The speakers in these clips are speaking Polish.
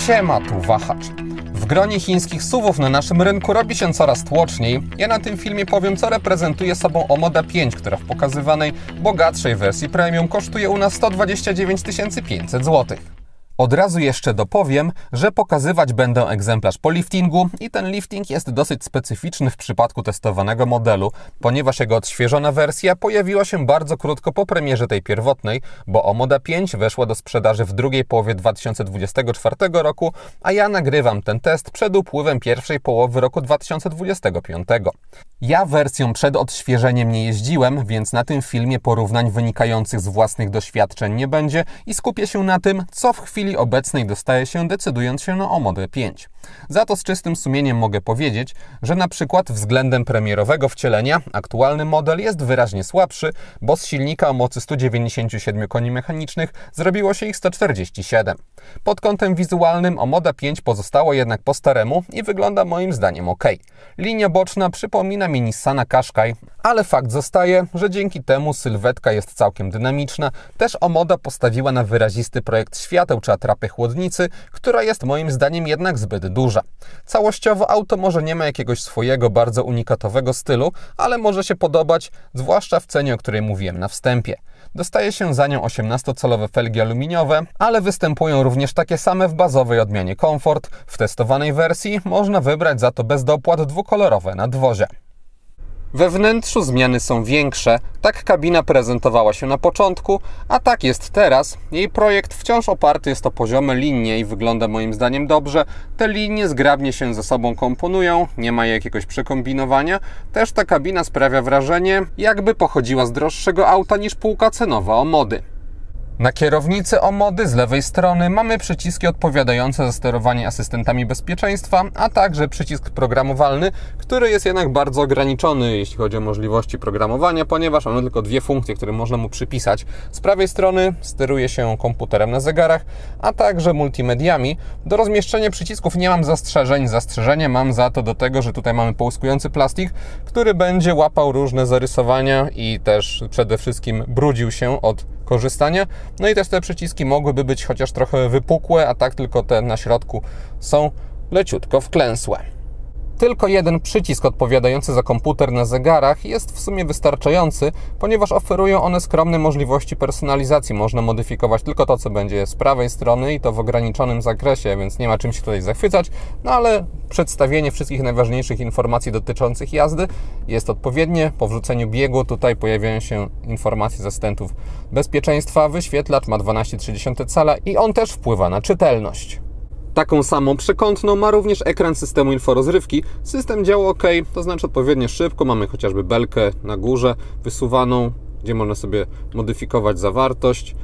Siema, tu Wahacz. W gronie chińskich SUV-ów na naszym rynku robi się coraz tłoczniej. Ja na tym filmie powiem, co reprezentuje sobą Omoda 5, która w pokazywanej, bogatszej wersji premium kosztuje u nas 129 500 zł. Od razu jeszcze dopowiem, że pokazywać będę egzemplarz po liftingu i ten lifting jest dosyć specyficzny w przypadku testowanego modelu, ponieważ jego odświeżona wersja pojawiła się bardzo krótko po premierze tej pierwotnej, bo Omoda 5 weszła do sprzedaży w drugiej połowie 2024 roku, a ja nagrywam ten test przed upływem pierwszej połowy roku 2025. Ja wersją przed odświeżeniem nie jeździłem, więc na tym filmie porównań wynikających z własnych doświadczeń nie będzie i skupię się na tym, co w chwili obecnej dostaje się, decydując się na Omodę 5. Za to z czystym sumieniem mogę powiedzieć, że na przykład względem premierowego wcielenia aktualny model jest wyraźnie słabszy, bo z silnika o mocy 197 koni mechanicznych zrobiło się ich 147. Pod kątem wizualnym Omoda 5 pozostało jednak po staremu i wygląda moim zdaniem ok. Linia boczna przypomina mi Nissana Qashqai, ale fakt zostaje, że dzięki temu sylwetka jest całkiem dynamiczna. Też Omoda postawiła na wyrazisty projekt świateł czy atrapy chłodnicy, która jest moim zdaniem jednak zbyt duża. Całościowo auto może nie ma jakiegoś swojego bardzo unikatowego stylu, ale może się podobać, zwłaszcza w cenie, o której mówiłem na wstępie. Dostaje się za nią 18-calowe felgi aluminiowe, ale występują również takie same w bazowej odmianie Comfort. W testowanej wersji można wybrać za to bez dopłat dwukolorowe nadwozie. We wnętrzu zmiany są większe. Tak kabina prezentowała się na początku, a tak jest teraz. Jej projekt wciąż oparty jest o poziome linie i wygląda moim zdaniem dobrze. Te linie zgrabnie się ze sobą komponują, nie ma jakiegoś przekombinowania. Też ta kabina sprawia wrażenie, jakby pochodziła z droższego auta niż półka cenowa Omody. Na kierownicy Omody z lewej strony mamy przyciski odpowiadające za sterowanie asystentami bezpieczeństwa, a także przycisk programowalny, który jest jednak bardzo ograniczony, jeśli chodzi o możliwości programowania, ponieważ mamy tylko dwie funkcje, które można mu przypisać. Z prawej strony steruje się komputerem na zegarach, a także multimediami. Do rozmieszczenia przycisków nie mam zastrzeżeń. Zastrzeżenie mam za to do tego, że tutaj mamy połyskujący plastik, który będzie łapał różne zarysowania i też przede wszystkim brudził się od korzystania. No i też te przyciski mogłyby być chociaż trochę wypukłe, a tak tylko te na środku są leciutko wklęsłe. Tylko jeden przycisk odpowiadający za komputer na zegarach jest w sumie wystarczający, ponieważ oferują one skromne możliwości personalizacji. Można modyfikować tylko to, co będzie z prawej strony i to w ograniczonym zakresie, więc nie ma czym się tutaj zachwycać, no ale przedstawienie wszystkich najważniejszych informacji dotyczących jazdy jest odpowiednie. Po wrzuceniu biegu tutaj pojawiają się informacje z asystentów bezpieczeństwa. Wyświetlacz ma 12,3 cala i on też wpływa na czytelność. Taką samą przekątną ma również ekran systemu inforozrywki. System działa ok, to znaczy odpowiednio szybko. Mamy chociażby belkę na górze wysuwaną, gdzie można sobie modyfikować zawartość.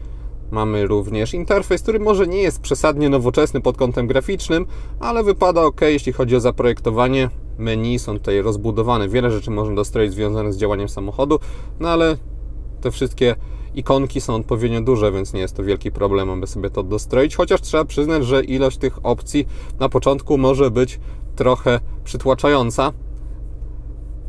Mamy również interfejs, który może nie jest przesadnie nowoczesny pod kątem graficznym, ale wypada ok, jeśli chodzi o zaprojektowanie. Menu są tutaj rozbudowane. Wiele rzeczy można dostroić związanych z działaniem samochodu, no ale te wszystkie ikonki są odpowiednio duże, więc nie jest to wielki problem, aby sobie to dostroić, chociaż trzeba przyznać, że ilość tych opcji na początku może być trochę przytłaczająca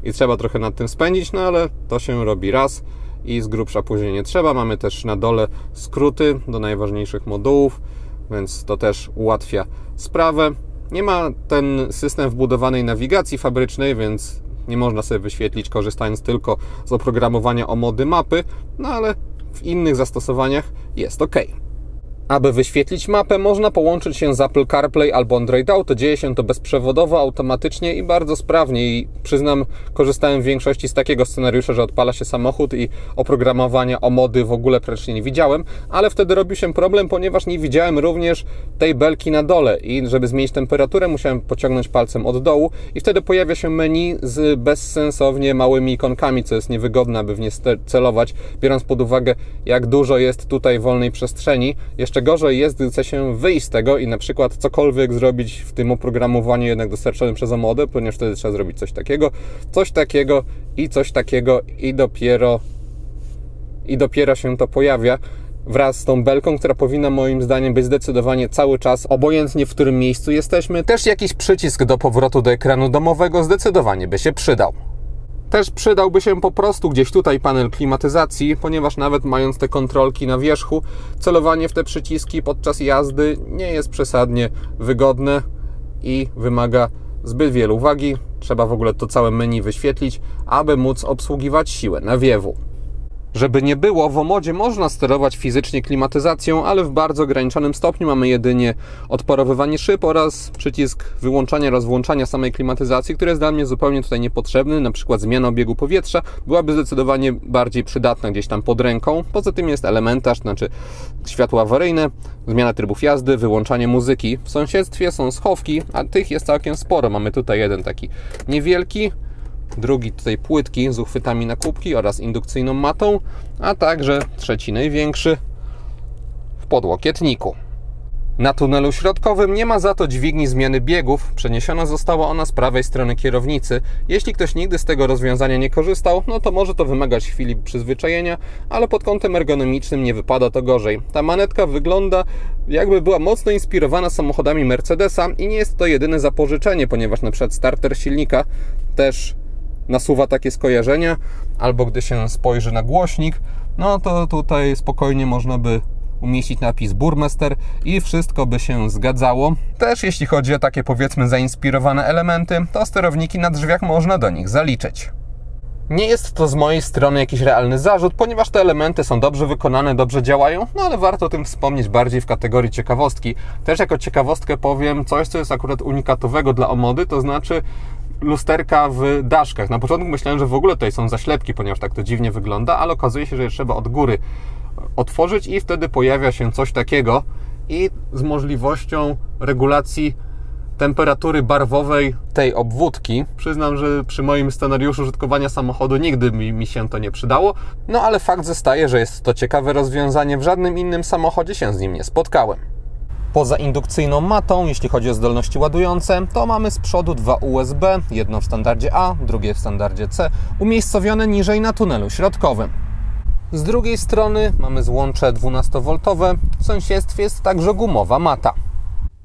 i trzeba trochę nad tym spędzić, no ale to się robi raz i z grubsza później nie trzeba. Mamy też na dole skróty do najważniejszych modułów, więc to też ułatwia sprawę. Nie ma ten system wbudowanej nawigacji fabrycznej, więc nie można sobie wyświetlić, korzystając tylko z oprogramowania Omody mapy, no ale w innych zastosowaniach jest ok. Aby wyświetlić mapę, można połączyć się z Apple CarPlay albo Android Auto. Dzieje się to bezprzewodowo, automatycznie i bardzo sprawnie. I przyznam, korzystałem w większości z takiego scenariusza, że odpala się samochód i oprogramowania Omody w ogóle praktycznie nie widziałem, ale wtedy robił się problem, ponieważ nie widziałem również tej belki na dole i żeby zmienić temperaturę, musiałem pociągnąć palcem od dołu i wtedy pojawia się menu z bezsensownie małymi ikonkami, co jest niewygodne, aby w nie celować, biorąc pod uwagę, jak dużo jest tutaj wolnej przestrzeni. Jeszcze gorzej jest, gdy chce się wyjść z tego i na przykład cokolwiek zrobić w tym oprogramowaniu jednak dostarczonym przez Omodę, ponieważ wtedy trzeba zrobić coś takiego i coś takiego i dopiero się to pojawia wraz z tą belką, która powinna moim zdaniem być zdecydowanie cały czas, obojętnie w którym miejscu jesteśmy. Też jakiś przycisk do powrotu do ekranu domowego zdecydowanie by się przydał. Też przydałby się po prostu gdzieś tutaj panel klimatyzacji, ponieważ nawet mając te kontrolki na wierzchu, celowanie w te przyciski podczas jazdy nie jest przesadnie wygodne i wymaga zbyt wielu uwagi. Trzeba w ogóle to całe menu wyświetlić, aby móc obsługiwać siłę nawiewu. Żeby nie było, w Omodzie można sterować fizycznie klimatyzacją, ale w bardzo ograniczonym stopniu. Mamy jedynie odparowywanie szyb oraz przycisk wyłączania oraz włączania samej klimatyzacji, który jest dla mnie zupełnie tutaj niepotrzebny. Na przykład zmiana obiegu powietrza byłaby zdecydowanie bardziej przydatna gdzieś tam pod ręką. Poza tym jest elementarz, znaczy światła awaryjne, zmiana trybów jazdy, wyłączanie muzyki. W sąsiedztwie są schowki, a tych jest całkiem sporo. Mamy tutaj jeden taki niewielki, drugi tutaj płytki z uchwytami na kubki oraz indukcyjną matą, a także trzeci największy w podłokietniku. Na tunelu środkowym nie ma za to dźwigni zmiany biegów, przeniesiona została ona z prawej strony kierownicy. Jeśli ktoś nigdy z tego rozwiązania nie korzystał, no to może to wymagać chwili przyzwyczajenia, ale pod kątem ergonomicznym nie wypada to gorzej. Ta manetka wygląda, jakby była mocno inspirowana samochodami Mercedesa i nie jest to jedyne zapożyczenie, ponieważ na przykład starter silnika też nasuwa takie skojarzenia, albo gdy się spojrzy na głośnik, no to tutaj spokojnie można by umieścić napis Burmester i wszystko by się zgadzało. Też jeśli chodzi o takie, powiedzmy, zainspirowane elementy, to sterowniki na drzwiach można do nich zaliczyć. Nie jest to z mojej strony jakiś realny zarzut, ponieważ te elementy są dobrze wykonane, dobrze działają, no ale warto o tym wspomnieć bardziej w kategorii ciekawostki. Też jako ciekawostkę powiem coś, co jest akurat unikatowego dla Omody, to znaczy lusterka w daszkach. Na początku myślałem, że w ogóle tutaj są zaślepki, ponieważ tak to dziwnie wygląda, ale okazuje się, że je trzeba od góry otworzyć i wtedy pojawia się coś takiego i z możliwością regulacji temperatury barwowej tej obwódki. Przyznam, że przy moim scenariuszu użytkowania samochodu nigdy mi się to nie przydało, no ale fakt zostaje, że jest to ciekawe rozwiązanie. W żadnym innym samochodzie się z nim nie spotkałem. Poza indukcyjną matą, jeśli chodzi o zdolności ładujące, to mamy z przodu dwa USB, jedno w standardzie A, drugie w standardzie C, umiejscowione niżej na tunelu środkowym. Z drugiej strony mamy złącze 12V, w sąsiedztwie jest także gumowa mata.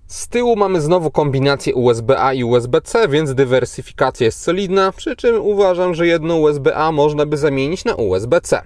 Z tyłu mamy znowu kombinację USB-A i USB-C, więc dywersyfikacja jest solidna, przy czym uważam, że jedno USB-A można by zamienić na USB-C.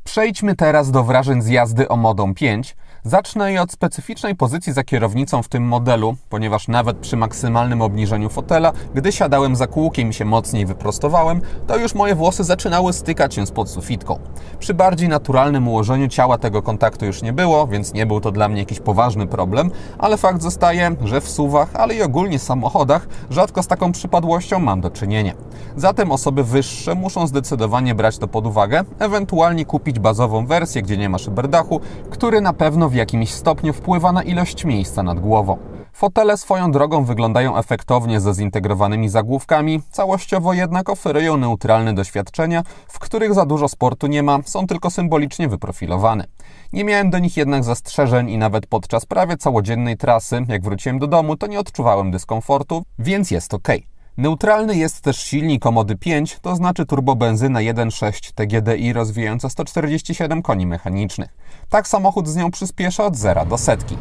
Przejdźmy teraz do wrażeń z jazdy Omodą 5. Zacznę je od specyficznej pozycji za kierownicą w tym modelu, ponieważ nawet przy maksymalnym obniżeniu fotela, gdy siadałem za kółkiem i się mocniej wyprostowałem, to już moje włosy zaczynały stykać się z podsufitką. Przy bardziej naturalnym ułożeniu ciała tego kontaktu już nie było, więc nie był to dla mnie jakiś poważny problem, ale fakt zostaje, że w SUV-ach, ale i ogólnie w samochodach rzadko z taką przypadłością mam do czynienia. Zatem osoby wyższe muszą zdecydowanie brać to pod uwagę, ewentualnie kupić bazową wersję, gdzie nie ma szyberdachu, który na pewno w jakimś stopniu wpływa na ilość miejsca nad głową. Fotele swoją drogą wyglądają efektownie ze zintegrowanymi zagłówkami, całościowo jednak oferują neutralne doświadczenia, w których za dużo sportu nie ma, są tylko symbolicznie wyprofilowane. Nie miałem do nich jednak zastrzeżeń i nawet podczas prawie całodziennej trasy, jak wróciłem do domu, to nie odczuwałem dyskomfortu, więc jest ok. Neutralny jest też silnik Omody 5, to znaczy turbobenzyna 1.6 TGDI rozwijająca 147 koni mechanicznych. Tak samochód z nią przyspiesza od 0 do setki.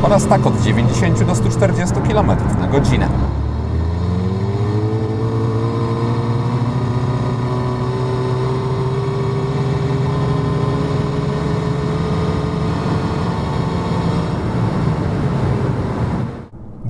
Oraz tak od 90 do 140 km na godzinę.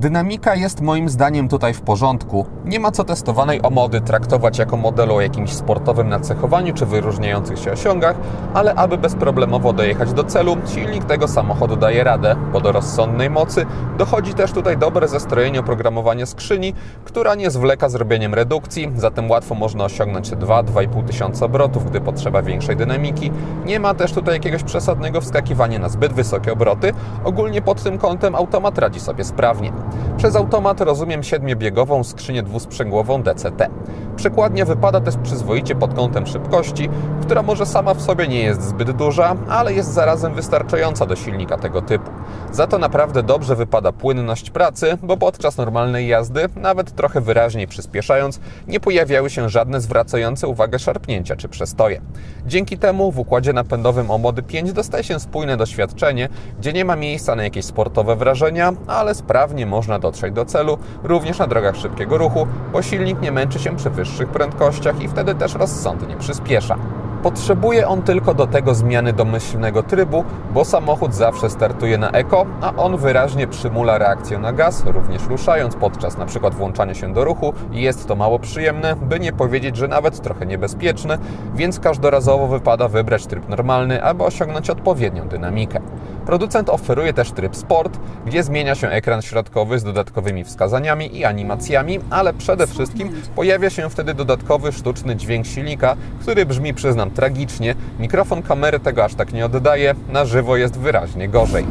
Dynamika jest moim zdaniem tutaj w porządku. Nie ma co testowanej Omody traktować jako modelu o jakimś sportowym nacechowaniu czy wyróżniających się osiągach, ale aby bezproblemowo dojechać do celu, silnik tego samochodu daje radę, bo do rozsądnej mocy dochodzi też tutaj dobre zestrojenie oprogramowania skrzyni, która nie zwleka z robieniem redukcji, zatem łatwo można osiągnąć 2–2,5 tysiąca obrotów, gdy potrzeba większej dynamiki. Nie ma też tutaj jakiegoś przesadnego wskakiwania na zbyt wysokie obroty. Ogólnie pod tym kątem automat radzi sobie sprawnie. Przez automat rozumiem 7-biegową skrzynię dwusprzęgłową DCT. Przekładnia wypada też przyzwoicie pod kątem szybkości, która może sama w sobie nie jest zbyt duża, ale jest zarazem wystarczająca do silnika tego typu. Za to naprawdę dobrze wypada płynność pracy, bo podczas normalnej jazdy, nawet trochę wyraźniej przyspieszając, nie pojawiały się żadne zwracające uwagę szarpnięcia czy przestoje. Dzięki temu w układzie napędowym Omody 5 dostaje się spójne doświadczenie, gdzie nie ma miejsca na jakieś sportowe wrażenia, ale sprawnie można dotrzeć do celu, również na drogach szybkiego ruchu, bo silnik nie męczy się przy wyższych prędkościach i wtedy też rozsądnie przyspiesza. Potrzebuje on tylko do tego zmiany domyślnego trybu, bo samochód zawsze startuje na eko, a on wyraźnie przymula reakcję na gaz, również ruszając podczas np. włączania się do ruchu i jest to mało przyjemne, by nie powiedzieć, że nawet trochę niebezpieczne, więc każdorazowo wypada wybrać tryb normalny, aby osiągnąć odpowiednią dynamikę. Producent oferuje też tryb Sport, gdzie zmienia się ekran środkowy z dodatkowymi wskazaniami i animacjami, ale przede wszystkim pojawia się wtedy dodatkowy sztuczny dźwięk silnika, który brzmi, przyznam, tragicznie. Mikrofon kamery tego aż tak nie oddaje, na żywo jest wyraźnie gorzej.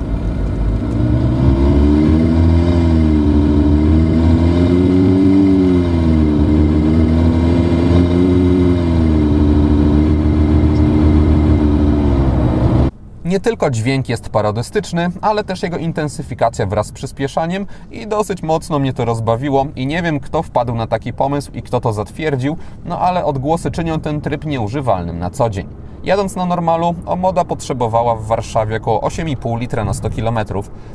Nie tylko dźwięk jest parodystyczny, ale też jego intensyfikacja wraz z przyspieszaniem i dosyć mocno mnie to rozbawiło i nie wiem, kto wpadł na taki pomysł i kto to zatwierdził, no ale odgłosy czynią ten tryb nieużywalnym na co dzień. Jadąc na normalu, Omoda potrzebowała w Warszawie około 8,5 litra na 100 km.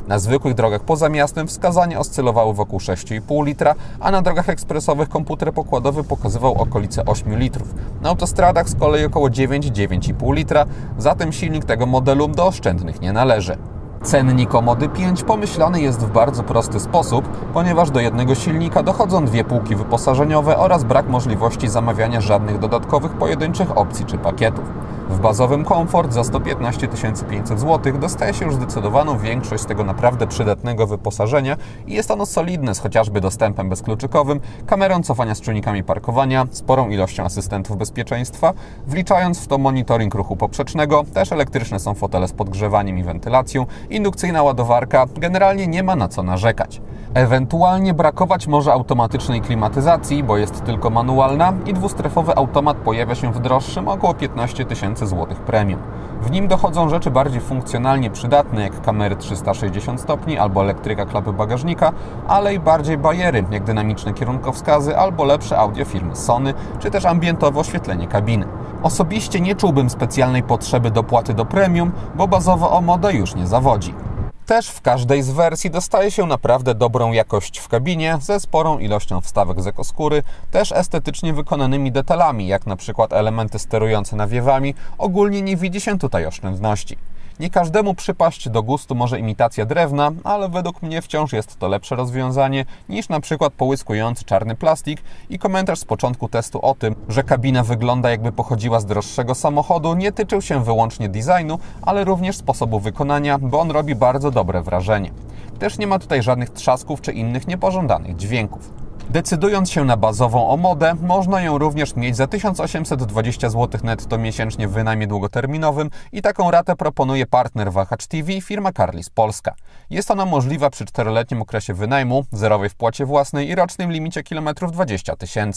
Na zwykłych drogach poza miastem wskazania oscylowały wokół 6,5 litra, a na drogach ekspresowych komputer pokładowy pokazywał okolice 8 litrów. Na autostradach z kolei około 9,5 litra, zatem silnik tego modelu do oszczędnych nie należy. Cennik Omody 5 pomyślany jest w bardzo prosty sposób, ponieważ do jednego silnika dochodzą dwie półki wyposażeniowe oraz brak możliwości zamawiania żadnych dodatkowych pojedynczych opcji czy pakietów. W bazowym komfort za 115 500 zł dostaje się już zdecydowaną większość z tego naprawdę przydatnego wyposażenia i jest ono solidne z chociażby dostępem bezkluczykowym, kamerą cofania z czujnikami parkowania, sporą ilością asystentów bezpieczeństwa, wliczając w to monitoring ruchu poprzecznego, też elektryczne są fotele z podgrzewaniem i wentylacją, indukcyjna ładowarka, generalnie nie ma na co narzekać. Ewentualnie brakować może automatycznej klimatyzacji, bo jest tylko manualna i dwustrefowy automat pojawia się w droższym około 15 000 zł premium. W nim dochodzą rzeczy bardziej funkcjonalnie przydatne, jak kamery 360 stopni albo elektryka klapy bagażnika, ale i bardziej bajery, jak dynamiczne kierunkowskazy albo lepsze audio firmy Sony, czy też ambientowe oświetlenie kabiny. Osobiście nie czułbym specjalnej potrzeby dopłaty do premium, bo bazowo Omoda już nie zawodzi. Też w każdej z wersji dostaje się naprawdę dobrą jakość w kabinie, ze sporą ilością wstawek z ekoskóry, też estetycznie wykonanymi detalami, jak na przykład elementy sterujące nawiewami. Ogólnie nie widzi się tutaj oszczędności. Nie każdemu przypaść do gustu może imitacja drewna, ale według mnie wciąż jest to lepsze rozwiązanie niż na przykład połyskujący czarny plastik i komentarz z początku testu o tym, że kabina wygląda jakby pochodziła z droższego samochodu, nie tyczył się wyłącznie designu, ale również sposobu wykonania, bo on robi bardzo dobre wrażenie. Też nie ma tutaj żadnych trzasków czy innych niepożądanych dźwięków. Decydując się na bazową Omodę, można ją również mieć za 1820 zł netto miesięcznie w wynajmie długoterminowym i taką ratę proponuje partner Wahacz TV, firma Carlis Polska. Jest ona możliwa przy 4-letnim okresie wynajmu, zerowej wpłacie własnej i rocznym limicie kilometrów 20 000.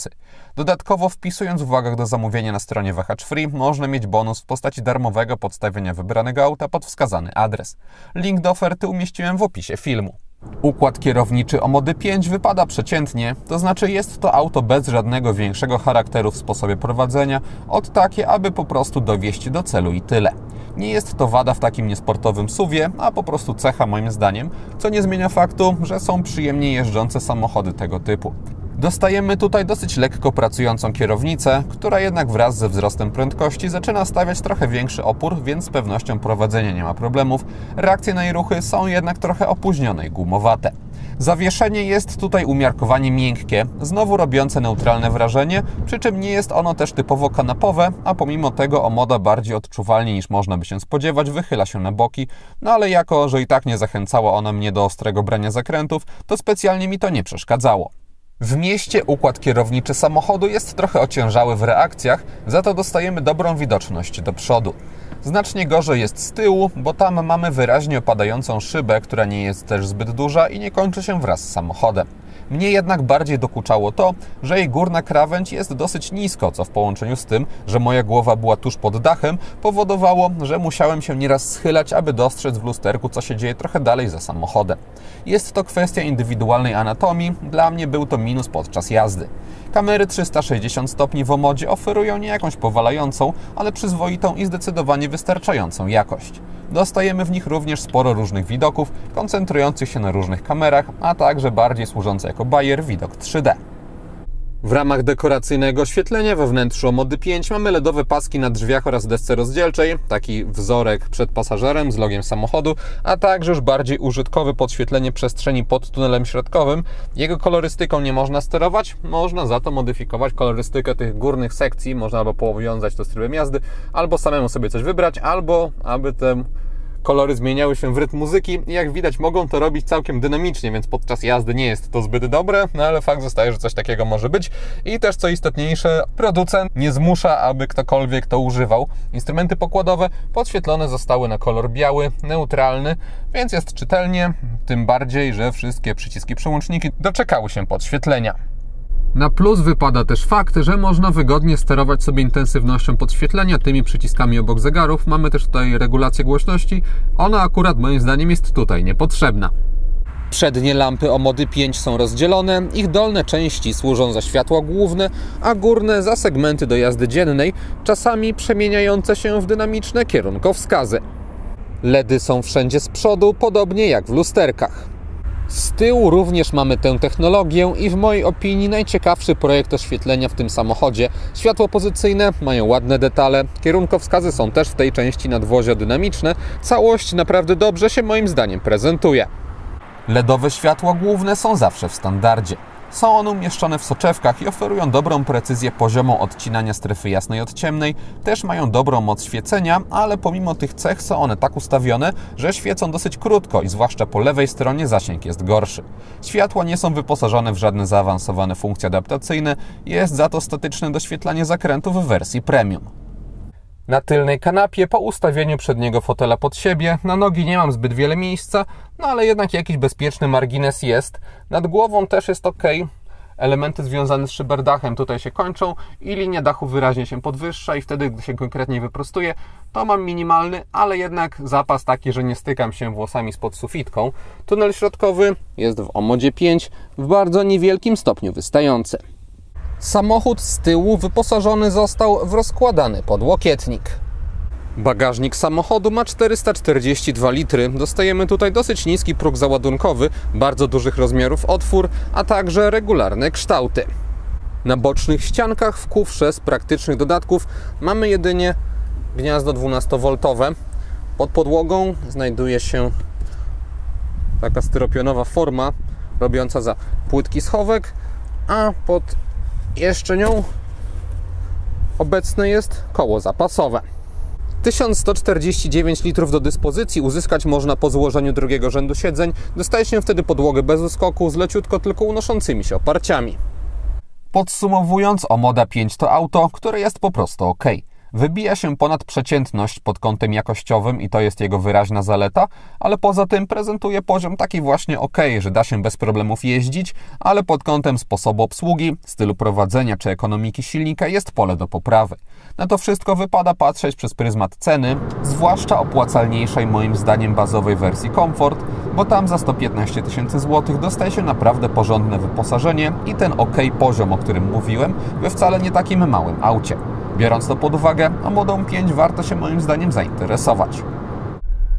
Dodatkowo wpisując w uwagach do zamówienia na stronie Wahacz Free, można mieć bonus w postaci darmowego podstawienia wybranego auta pod wskazany adres. Link do oferty umieściłem w opisie filmu. Układ kierowniczy Omody 5 wypada przeciętnie, to znaczy jest to auto bez żadnego większego charakteru w sposobie prowadzenia, od takie, aby po prostu dowieść do celu i tyle. Nie jest to wada w takim niesportowym SUV-ie, a po prostu cecha moim zdaniem, co nie zmienia faktu, że są przyjemnie jeżdżące samochody tego typu. Dostajemy tutaj dosyć lekko pracującą kierownicę, która jednak wraz ze wzrostem prędkości zaczyna stawiać trochę większy opór, więc z pewnością prowadzenia nie ma problemów. Reakcje na jej ruchy są jednak trochę opóźnione i gumowate. Zawieszenie jest tutaj umiarkowanie miękkie, znowu robiące neutralne wrażenie, przy czym nie jest ono też typowo kanapowe, a pomimo tego Omoda bardziej odczuwalnie niż można by się spodziewać wychyla się na boki, no ale jako, że i tak nie zachęcała ona mnie do ostrego brania zakrętów, to specjalnie mi to nie przeszkadzało. W mieście układ kierowniczy samochodu jest trochę ociężały w reakcjach, za to dostajemy dobrą widoczność do przodu. Znacznie gorzej jest z tyłu, bo tam mamy wyraźnie opadającą szybę, która nie jest też zbyt duża i nie kończy się wraz z samochodem. Mnie jednak bardziej dokuczało to, że jej górna krawędź jest dosyć nisko, co w połączeniu z tym, że moja głowa była tuż pod dachem, powodowało, że musiałem się nieraz schylać, aby dostrzec w lusterku, co się dzieje trochę dalej za samochodem. Jest to kwestia indywidualnej anatomii, dla mnie był to minus podczas jazdy. Kamery 360 stopni w Omodzie oferują nie jakąś powalającą, ale przyzwoitą i zdecydowanie wystarczającą jakość. Dostajemy w nich również sporo różnych widoków, koncentrujących się na różnych kamerach, a także bardziej służący jako bajer widok 3D. W ramach dekoracyjnego oświetlenia we wnętrzu Omody 5 mamy LEDowe paski na drzwiach oraz desce rozdzielczej, taki wzorek przed pasażerem z logiem samochodu, a także już bardziej użytkowe podświetlenie przestrzeni pod tunelem środkowym. Jego kolorystyką nie można sterować, można za to modyfikować kolorystykę tych górnych sekcji, można albo powiązać to z trybem jazdy, albo samemu sobie coś wybrać, albo aby te kolory zmieniały się w rytm muzyki i jak widać mogą to robić całkiem dynamicznie, więc podczas jazdy nie jest to zbyt dobre, no ale fakt zostaje, że coś takiego może być. I też co istotniejsze, producent nie zmusza, aby ktokolwiek to używał. Instrumenty pokładowe podświetlone zostały na kolor biały, neutralny, więc jest czytelnie, tym bardziej, że wszystkie przyciski przełączniki doczekały się podświetlenia. Na plus wypada też fakt, że można wygodnie sterować sobie intensywnością podświetlenia tymi przyciskami obok zegarów. Mamy też tutaj regulację głośności. Ona akurat moim zdaniem jest tutaj niepotrzebna. Przednie lampy Omody 5 są rozdzielone, ich dolne części służą za światła główne, a górne za segmenty do jazdy dziennej, czasami przemieniające się w dynamiczne kierunkowskazy. LEDy są wszędzie z przodu, podobnie jak w lusterkach. Z tyłu również mamy tę technologię i w mojej opinii najciekawszy projekt oświetlenia w tym samochodzie. Światło pozycyjne mają ładne detale, kierunkowskazy są też w tej części nadwozia dynamiczne. Całość naprawdę dobrze się moim zdaniem prezentuje. LEDowe światła główne są zawsze w standardzie. Są one umieszczone w soczewkach i oferują dobrą precyzję poziomą odcinania strefy jasnej od ciemnej. Też mają dobrą moc świecenia, ale pomimo tych cech są one tak ustawione, że świecą dosyć krótko i zwłaszcza po lewej stronie zasięg jest gorszy. Światła nie są wyposażone w żadne zaawansowane funkcje adaptacyjne, jest za to statyczne doświetlanie zakrętów w wersji premium. Na tylnej kanapie, po ustawieniu przedniego fotela pod siebie, na nogi nie mam zbyt wiele miejsca, no ale jednak jakiś bezpieczny margines jest. Nad głową też jest ok. Elementy związane z szyberdachem tutaj się kończą i linia dachu wyraźnie się podwyższa i wtedy, gdy się konkretnie wyprostuje, to mam minimalny, ale jednak zapas taki, że nie stykam się włosami spod sufitką. Tunel środkowy jest w Omodzie 5 w bardzo niewielkim stopniu wystający. Samochód z tyłu wyposażony został w rozkładany podłokietnik. Bagażnik samochodu ma 442 litry. Dostajemy tutaj dosyć niski próg załadunkowy, bardzo dużych rozmiarów otwór, a także regularne kształty. Na bocznych ściankach w kufrze z praktycznych dodatków mamy jedynie gniazdo 12V. Pod podłogą znajduje się taka styropionowa forma robiąca za płytki schowek, a pod jeszcze nią obecne jest koło zapasowe. 1149 litrów do dyspozycji uzyskać można po złożeniu drugiego rzędu siedzeń. Dostaje się wtedy podłogę bez uskoku z leciutko tylko unoszącymi się oparciami. Podsumowując, Omoda 5 to auto, które jest po prostu ok. Wybija się ponad przeciętność pod kątem jakościowym i to jest jego wyraźna zaleta, ale poza tym prezentuje poziom taki właśnie ok, że da się bez problemów jeździć, ale pod kątem sposobu obsługi, stylu prowadzenia czy ekonomiki silnika jest pole do poprawy. Na to wszystko wypada patrzeć przez pryzmat ceny, zwłaszcza opłacalniejszej moim zdaniem bazowej wersji Comfort, bo tam za 115 000 złotych dostaje się naprawdę porządne wyposażenie i ten ok poziom, o którym mówiłem, we wcale nie takim małym aucie. Biorąc to pod uwagę, Omodą 5 warto się moim zdaniem zainteresować.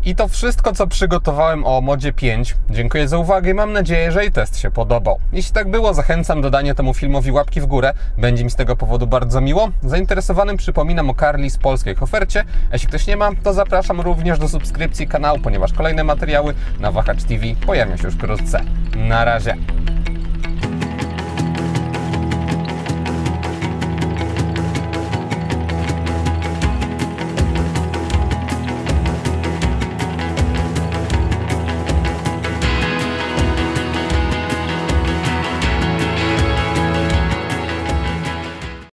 I to wszystko, co przygotowałem o Omodzie 5. Dziękuję za uwagę i mam nadzieję, że i test się podobał. Jeśli tak było, zachęcam do dania temu filmowi łapki w górę. Będzie mi z tego powodu bardzo miło. Zainteresowanym przypominam o Carlis polskiej ofercie. A jeśli ktoś nie ma, to zapraszam również do subskrypcji kanału, ponieważ kolejne materiały na Wahacz TV pojawią się już wkrótce. Na razie!